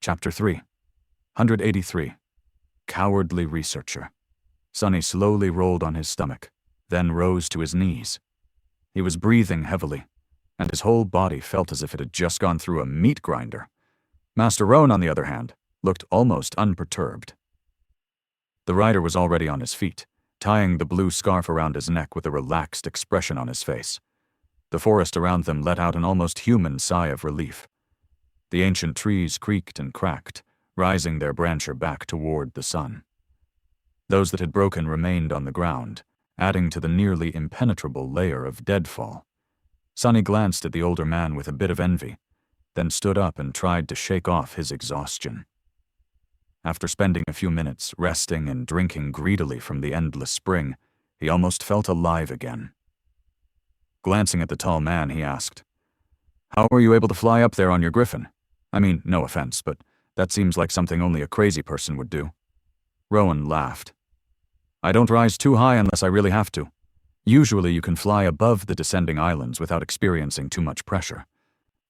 Chapter 3. 183. Cowardly Researcher. Sonny slowly rolled on his stomach, then rose to his knees. He was breathing heavily, and his whole body felt as if it had just gone through a meat grinder. Master Roan, on the other hand, looked almost unperturbed. The rider was already on his feet, tying the blue scarf around his neck with a relaxed expression on his face. The forest around them let out an almost human sigh of relief. The ancient trees creaked and cracked, rising their branches back toward the sun. Those that had broken remained on the ground, adding to the nearly impenetrable layer of deadfall. Sonny glanced at the older man with a bit of envy, then stood up and tried to shake off his exhaustion. After spending a few minutes resting and drinking greedily from the endless spring, he almost felt alive again. Glancing at the tall man, he asked, "How were you able to fly up there on your griffin? I mean, no offense, but that seems like something only a crazy person would do." Rowan laughed. "I don't rise too high unless I really have to. Usually you can fly above the descending islands without experiencing too much pressure.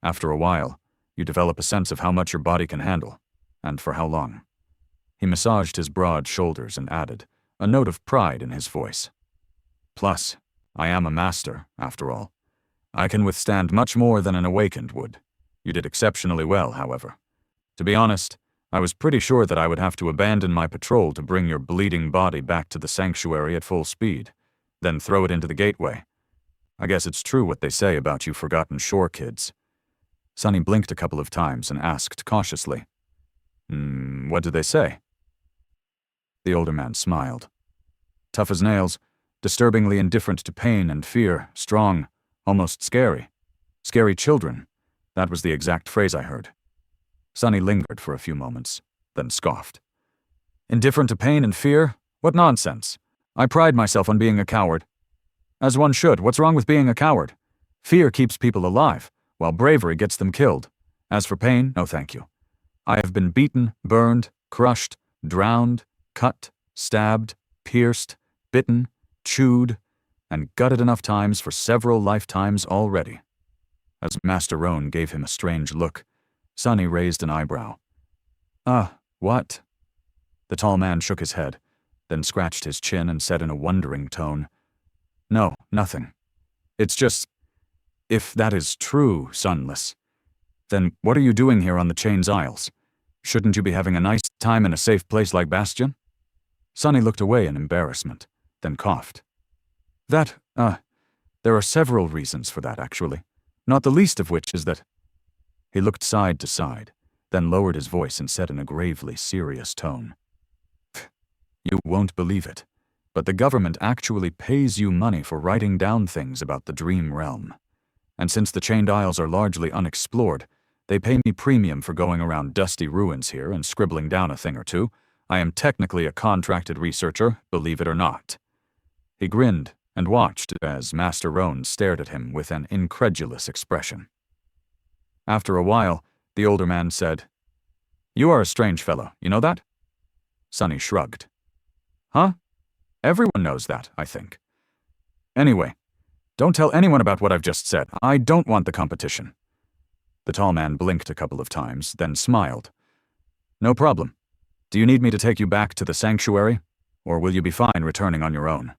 After a while, you develop a sense of how much your body can handle, and for how long." He massaged his broad shoulders and added, a note of pride in his voice, "Plus, I am a master, after all. I can withstand much more than an awakened would. You did exceptionally well, however. To be honest, I was pretty sure that I would have to abandon my patrol to bring your bleeding body back to the sanctuary at full speed, then throw it into the gateway. I guess it's true what they say about you forgotten shore kids." Sonny blinked a couple of times and asked cautiously, "What did they say?" The older man smiled. "Tough as nails, disturbingly indifferent to pain and fear, strong, almost scary. Scary children. That was the exact phrase I heard." Sonny lingered for a few moments, then scoffed. "Indifferent to pain and fear? What nonsense. I pride myself on being a coward." "As one should. What's wrong with being a coward? Fear keeps people alive, while bravery gets them killed. As for pain, no thank you. I have been beaten, burned, crushed, drowned, cut, stabbed, pierced, bitten, chewed, and gutted enough times for several lifetimes already." As Master Roan gave him a strange look, Sonny raised an eyebrow. What?" The tall man shook his head, then scratched his chin and said in a wondering tone, "No, nothing. It's just, if that is true, Sunless, then what are you doing here on the Chains Isles? Shouldn't you be having a nice time in a safe place like Bastion?" Sonny looked away in embarrassment, then coughed. There are several reasons for that, actually. Not the least of which is that—" He looked side to side, then lowered his voice and said in a gravely serious tone, "You won't believe it, but the government actually pays you money for writing down things about the Dream Realm. And since the Chained Isles are largely unexplored, they pay me premium for going around dusty ruins here and scribbling down a thing or two. I am technically a contracted researcher, believe it or not." He grinned and watched as Master Roan stared at him with an incredulous expression. After a while, the older man said, "You are a strange fellow, you know that?" Sonny shrugged. "Huh? Everyone knows that, I think. Anyway, don't tell anyone about what I've just said. I don't want the competition." The tall man blinked a couple of times, then smiled. "No problem. Do you need me to take you back to the sanctuary, or will you be fine returning on your own?"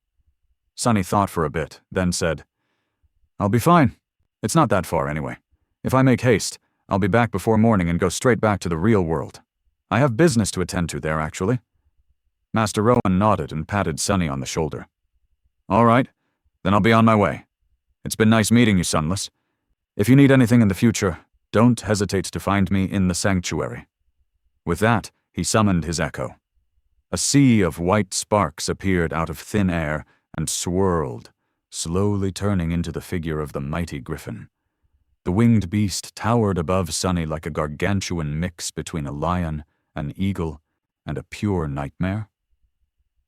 Sonny thought for a bit, then said, "I'll be fine. It's not that far anyway. If I make haste, I'll be back before morning and go straight back to the real world. I have business to attend to there, actually." Master Rowan nodded and patted Sonny on the shoulder. "All right, then I'll be on my way. It's been nice meeting you, Sunless. If you need anything in the future, don't hesitate to find me in the sanctuary." With that, he summoned his echo. A sea of white sparks appeared out of thin air and swirled, slowly turning into the figure of the mighty griffin. The winged beast towered above Sonny like a gargantuan mix between a lion, an eagle, and a pure nightmare.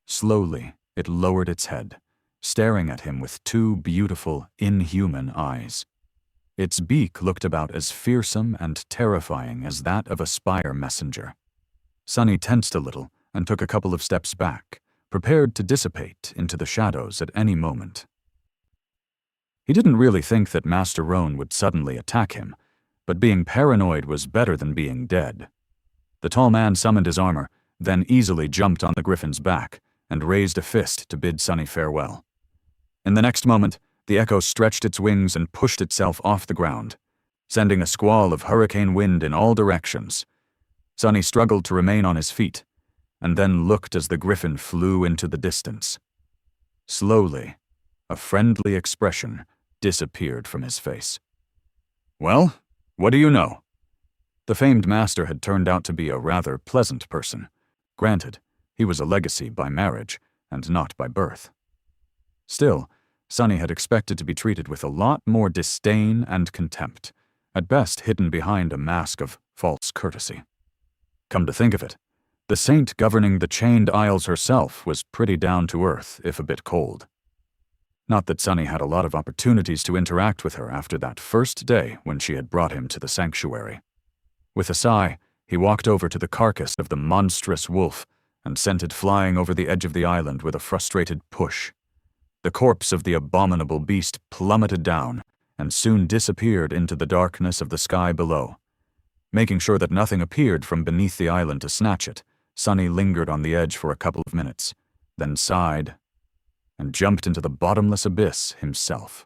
Slowly, it lowered its head, staring at him with two beautiful, inhuman eyes. Its beak looked about as fearsome and terrifying as that of a spire messenger. Sonny tensed a little and took a couple of steps back, prepared to dissipate into the shadows at any moment. He didn't really think that Master Roan would suddenly attack him, but being paranoid was better than being dead. The tall man summoned his armor, then easily jumped on the griffin's back and raised a fist to bid Sunny farewell. In the next moment, the echo stretched its wings and pushed itself off the ground, sending a squall of hurricane wind in all directions. Sunny struggled to remain on his feet, and then looked as the griffin flew into the distance. Slowly, a friendly expression disappeared from his face. "Well, what do you know?" The famed master had turned out to be a rather pleasant person. Granted, he was a legacy by marriage and not by birth. Still, Sunny had expected to be treated with a lot more disdain and contempt, at best hidden behind a mask of false courtesy. Come to think of it, the saint governing the Chained Isles herself was pretty down to earth, if a bit cold. Not that Sunny had a lot of opportunities to interact with her after that first day when she had brought him to the sanctuary. With a sigh, he walked over to the carcass of the monstrous wolf and sent it flying over the edge of the island with a frustrated push. The corpse of the abominable beast plummeted down and soon disappeared into the darkness of the sky below. Making sure that nothing appeared from beneath the island to snatch it, Sunny lingered on the edge for a couple of minutes, then sighed and jumped into the bottomless abyss himself.